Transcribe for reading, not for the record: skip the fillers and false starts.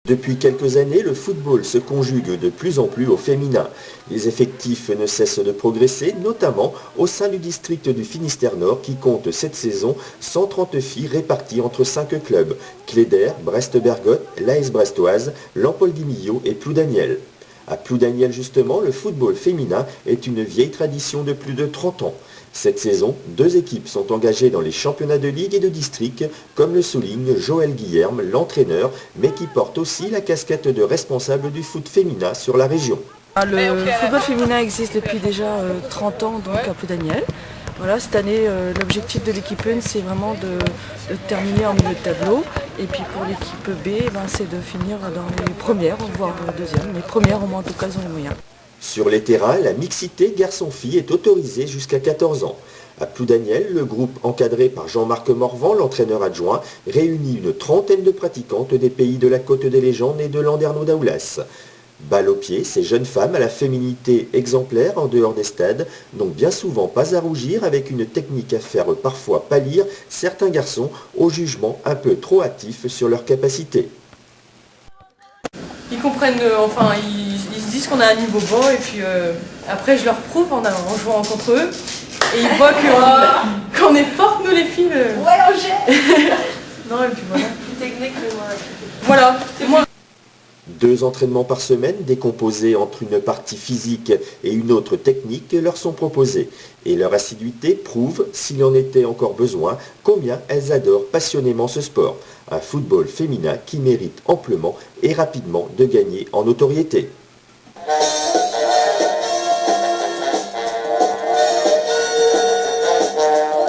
Depuis quelques années, le football se conjugue de plus en plus au féminin. Les effectifs ne cessent de progresser, notamment au sein du district du Finistère-Nord qui compte cette saison 130 filles réparties entre 5 clubs, Cléder, Brest-Bergotte, l'AS Brestoise, Lampol-Guimillot et Ploudaniel. À Ploudaniel justement, le football féminin est une vieille tradition de plus de 30 ans. Cette saison, 2 équipes sont engagées dans les championnats de ligue et de district, comme le souligne Joël Guillerme, l'entraîneur, mais qui porte aussi la casquette de responsable du foot féminin sur la région. Le football féminin existe depuis déjà 30 ans donc à Ploudaniel. Voilà, cette année, l'objectif de l'équipe 1, c'est vraiment de terminer en milieu de tableau. Et puis pour l'équipe B, c'est de finir dans les premières, voire deuxième. Les premières, au moins en tout cas, ils ont les moyens. Sur les terrains, la mixité garçon-fille est autorisée jusqu'à 14 ans. À Ploudaniel, le groupe encadré par Jean-Marc Morvan, l'entraîneur adjoint, réunit une trentaine de pratiquantes des pays de la Côte des Légendes et de Landerneau-Daoulas. Balle au pied, ces jeunes femmes à la féminité exemplaire en dehors des stades n'ont bien souvent pas à rougir avec une technique à faire parfois pâlir certains garçons au jugement un peu trop hâtif sur leurs capacités. Ils comprennent, ils se disent qu'on a un niveau bon et puis après je leur prouve en jouant contre eux et ils voient qu'on est fortes nous les filles. Ouais, Roger. Non et puis voilà. Technique, Voilà, c'est moi. 2 entraînements par semaine, décomposés entre une partie physique et une autre technique, leur sont proposés. Et leur assiduité prouve, s'il en était encore besoin, combien elles adorent passionnément ce sport. Un football féminin qui mérite amplement et rapidement de gagner en notoriété.